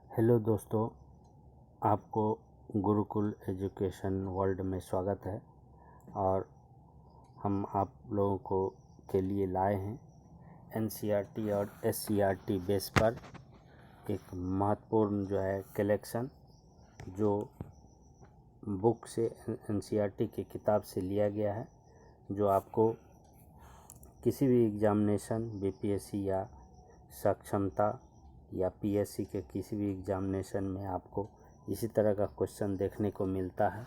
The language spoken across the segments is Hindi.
हेलो दोस्तों, आपको गुरुकुल एजुकेशन वर्ल्ड में स्वागत है। और हम आप लोगों को के लिए लाए हैं एनसीईआरटी और एससीईआरटी बेस पर एक महत्वपूर्ण कलेक्शन जो बुक से एनसीईआरटी की किताब से लिया गया है, जो आपको किसी भी एग्जामिनेशन बीपीएससी या सक्षमता या पीएससी के किसी भी एग्जामिनेशन में आपको इसी तरह का क्वेश्चन देखने को मिलता है।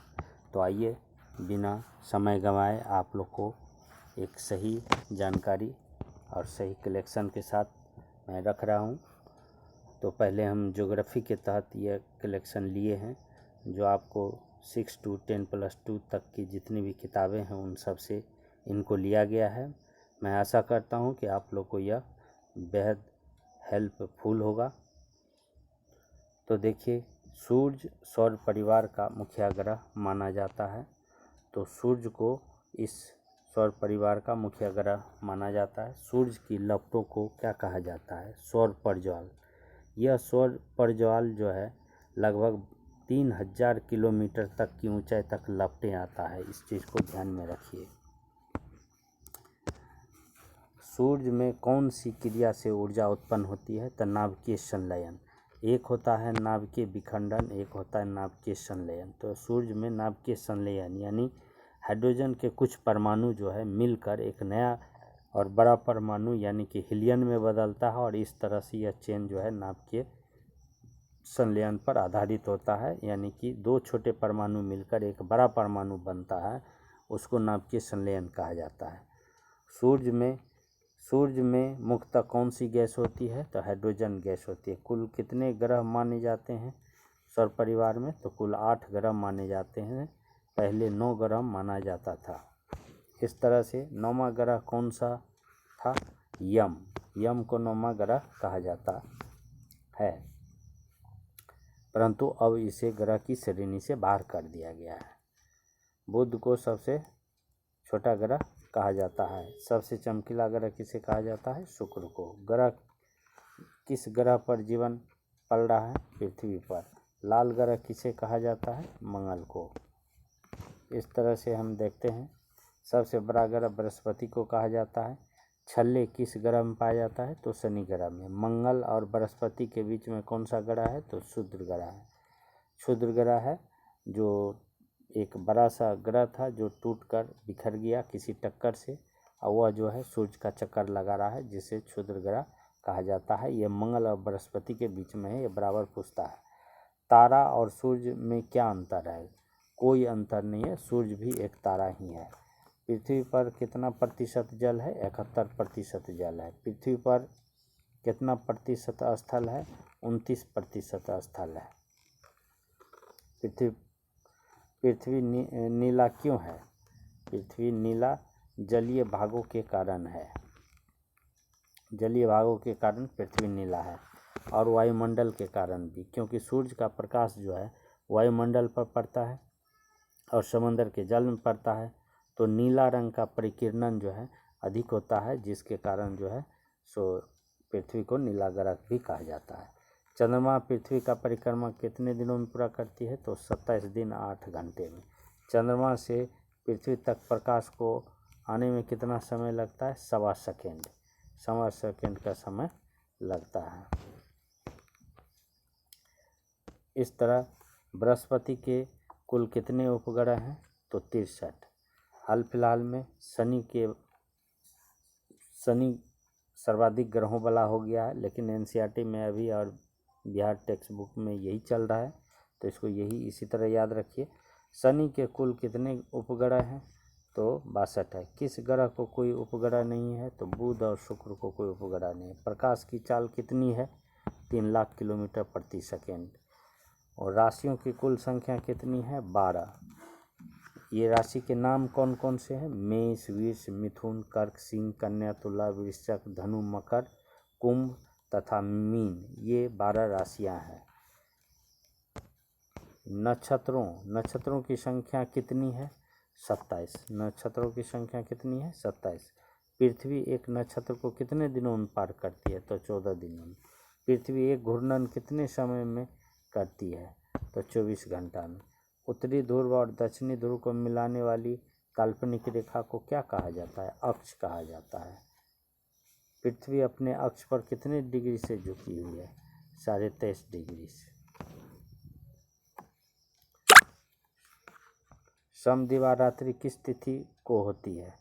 तो आइए बिना समय गंवाए आप लोग को एक सही जानकारी और सही कलेक्शन के साथ मैं रख रहा हूं। तो पहले हम ज्योग्राफी के तहत यह कलेक्शन लिए हैं, जो आपको 6 to 10+2 तक की जितनी भी किताबें हैं उन सब से इनको लिया गया है। मैं आशा करता हूं कि आप लोग को यह बेहद हेल्पफुल होगा। तो देखिए, सूर्य सौर परिवार का मुख्य ग्रह माना जाता है। तो सूर्य को इस सौर परिवार का मुख्य ग्रह माना जाता है। सूर्य की लपटों को क्या कहा जाता है? सौर परज्वाल। यह सौर परज्वाल जो है लगभग 3000 किलोमीटर तक की ऊंचाई तक लपटे आता है। इस चीज़ को ध्यान में रखिए। सूर्य में कौन सी क्रिया से ऊर्जा उत्पन्न होती है? तो नाभिकीय संलयन। एक होता है नाभिकीय विखंडन, एक होता है नाभिकीय संलयन। तो सूर्य में नाभिकीय संलयन यानी हाइड्रोजन के कुछ परमाणु जो है मिलकर एक नया और बड़ा परमाणु यानी कि हीलियम में बदलता है, और इस तरह से यह चेन जो है नाभिकीय संलयन पर आधारित होता है। यानी कि दो छोटे परमाणु मिलकर एक बड़ा परमाणु बनता है, उसको नाभिकीय संलयन कहा जाता है। सूर्य में मुख्यतः कौन सी गैस होती है? तो हाइड्रोजन गैस होती है। कुल कितने ग्रह माने जाते हैं सौर परिवार में? तो कुल 8 ग्रह माने जाते हैं। पहले 9 ग्रह माना जाता था। इस तरह से 9वां ग्रह कौन सा था? यम को 9वां ग्रह कहा जाता है, परंतु अब इसे ग्रह की श्रेणी से बाहर कर दिया गया है। बुध को सबसे छोटा ग्रह कहा जाता है। सबसे चमकीला ग्रह किसे कहा जाता है? शुक्र को। किस ग्रह पर जीवन पल रहा है? पृथ्वी पर। लाल ग्रह किसे कहा जाता है? मंगल को। इस तरह से हम देखते हैं। सबसे बड़ा ग्रह बृहस्पति को कहा जाता है। छल्ले किस ग्रह में पाया जाता है? तो शनि ग्रह में। मंगल और बृहस्पति के बीच में कौन सा ग्रह है? तो क्षुद्र ग्रह है। क्षुद्र ग्रह है जो एक बड़ा सा ग्रह था जो टूटकर बिखर गया किसी टक्कर से, और वह जो है सूर्य का चक्कर लगा रहा है, जिसे क्षुद्र ग्रह कहा जाता है। यह मंगल और बृहस्पति के बीच में है। ये बराबर पूछता है। तारा और सूर्य में क्या अंतर है? कोई अंतर नहीं है, सूर्य भी एक तारा ही है। पृथ्वी पर कितना प्रतिशत जल है? 71% जल है। पृथ्वी पर कितना प्रतिशत स्थल है? 29% स्थल है। पृथ्वी नीला क्यों है? पृथ्वी नीला जलीय भागों के कारण है। जलीय भागों के कारण पृथ्वी नीला है, और वायुमंडल के कारण भी, क्योंकि सूर्य का प्रकाश जो है वायुमंडल पर पड़ता है और समंदर के जल में पड़ता है, तो नीला रंग का परिकिरणन जो है अधिक होता है, जिसके कारण जो है सो पृथ्वी को नीला ग्रह भी कहा जाता है। चंद्रमा पृथ्वी का परिक्रमा कितने दिनों में पूरा करती है? तो 27 दिन 8 घंटे में। चंद्रमा से पृथ्वी तक प्रकाश को आने में कितना समय लगता है? 1.25 सेकेंड। 1.25 सेकेंड का समय लगता है। इस तरह बृहस्पति के कुल कितने उपग्रह हैं? तो 63। हाल फिलहाल में शनि सर्वाधिक ग्रहों वाला हो गया है, लेकिन एनसीईआरटी में अभी और बिहार टेक्स्ट बुक में यही चल रहा है, तो इसको इसी तरह याद रखिए। शनि के कुल कितने उपग्रह हैं? तो 62 है। किस ग्रह को कोई उपग्रह नहीं है? तो बुध और शुक्र को कोई उपग्रह नहीं है। प्रकाश की चाल कितनी है? 3 लाख किलोमीटर प्रति सेकेंड। और राशियों की कुल संख्या कितनी है? 12। ये राशि के नाम कौन कौन से हैं? मेष, वृष, मिथुन, कर्क, सिंह, कन्या, तुला, वृश्चिक, धनु, मकर, कुंभ तथा मीन। ये 12 राशियां हैं। नक्षत्रों की संख्या कितनी है? 27। नक्षत्रों की संख्या कितनी है? 27। पृथ्वी एक नक्षत्र को कितने दिनों में पार करती है? तो 14 दिनों में। पृथ्वी एक घूर्णन कितने समय में करती है? तो 24 घंटा में। उत्तरी ध्रुव और दक्षिणी ध्रुव को मिलाने वाली काल्पनिक रेखा को क्या कहा जाता है? अक्ष कहा जाता है। पृथ्वी अपने अक्ष पर कितने डिग्री से झुकी हुई है? 23.5 डिग्री से। समदिवारात्रि किस तिथि को होती है?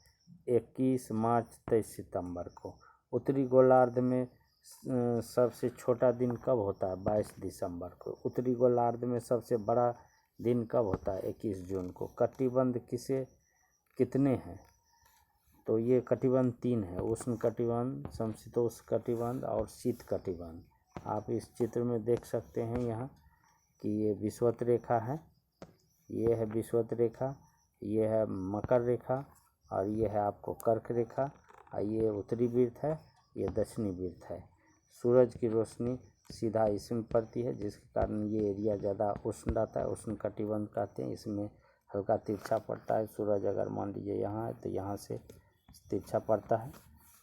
21 मार्च 23 सितंबर को। उत्तरी गोलार्ध में सबसे छोटा दिन कब होता है? 22 दिसंबर को। उत्तरी गोलार्ध में सबसे बड़ा दिन कब होता है? 21 जून को। कटिबंध कितने हैं? तो ये कटिबंध 3 है, उष्ण कटिबंध, समशीतोष्ण कटिबंध और शीत कटिबंध। आप इस चित्र में देख सकते हैं यहाँ कि ये विषुवत रेखा है, ये है विषुवत रेखा, ये है मकर रेखा और ये है आपको कर्क रेखा, और ये उत्तरी वृत्त है, ये दक्षिणी वृत्त है। सूरज की रोशनी सीधा इसमें पड़ती है, जिसके कारण ये एरिया ज़्यादा उष्ण रहता है, उष्ण कटिबंध कहते हैं। इसमें हल्का तिरछा पड़ता है। सूरज अगर मान लीजिए यहाँ है तो यहाँ से तिरछा पड़ता है।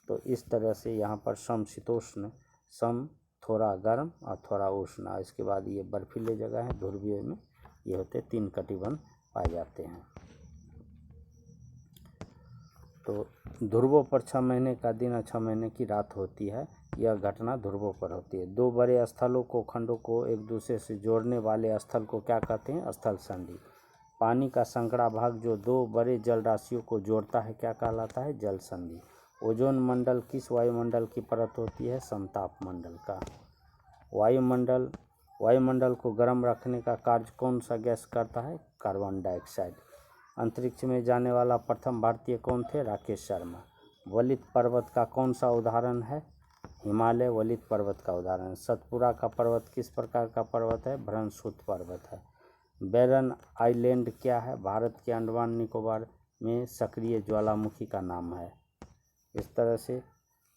तो इस तरह से यहाँ पर समशीतोष्ण, सम थोड़ा गर्म और थोड़ा उष्ण, इसके बाद ये बर्फीले जगह है, ध्रुवीय में ये होते 3 कटिबंध पाए जाते हैं। तो ध्रुवों पर 6 महीने का दिन और 6 महीने की रात होती है। यह घटना ध्रुवों पर होती है। 2 बड़े स्थलों को, खंडों को एक दूसरे से जोड़ने वाले स्थल को क्या कहते हैं? स्थल संधि। पानी का संकरा भाग जो 2 बड़े जल राशियों को जोड़ता है क्या कहलाता है? जल संधि। ओजोन मंडल किस वायुमंडल की परत होती है? समताप मंडल का। वायुमंडल को गर्म रखने का कार्य कौन सा गैस करता है? Carbon dioxide. अंतरिक्ष में जाने वाला प्रथम भारतीय कौन थे? राकेश शर्मा। वलित पर्वत का कौन सा उदाहरण है? हिमालय वलित पर्वत का उदाहरण। सतपुरा का पर्वत किस प्रकार का पर्वत है? भ्रंशुत पर्वत है। बैरन आइलैंड क्या है? भारत के अंडमान निकोबार में सक्रिय ज्वालामुखी का नाम है। इस तरह से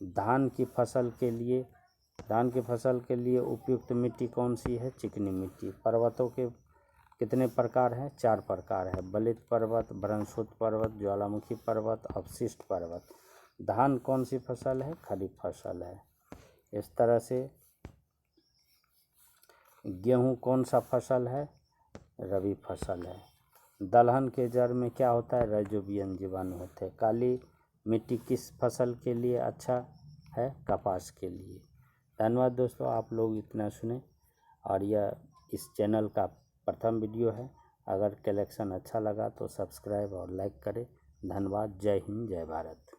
धान की फसल के लिए उपयुक्त मिट्टी कौन सी है? चिकनी मिट्टी। पर्वतों के कितने प्रकार हैं? 4 प्रकार है। वलित पर्वत, भ्रंशुत पर्वत, ज्वालामुखी पर्वत, अवशिष्ट पर्वत। धान कौन सी फसल है? खरीफ फसल है। इस तरह से गेहूँ कौन सा फसल है? रबी फसल है। दलहन के जड़ में क्या होता है? राइजोबियम जीवाणु होते हैं। काली मिट्टी किस फसल के लिए अच्छा है? कपास के लिए। धन्यवाद दोस्तों, आप लोग इतना सुने, और यह इस चैनल का प्रथम वीडियो है। अगर कलेक्शन अच्छा लगा तो सब्सक्राइब और लाइक करें। धन्यवाद। जय हिंद, जय भारत।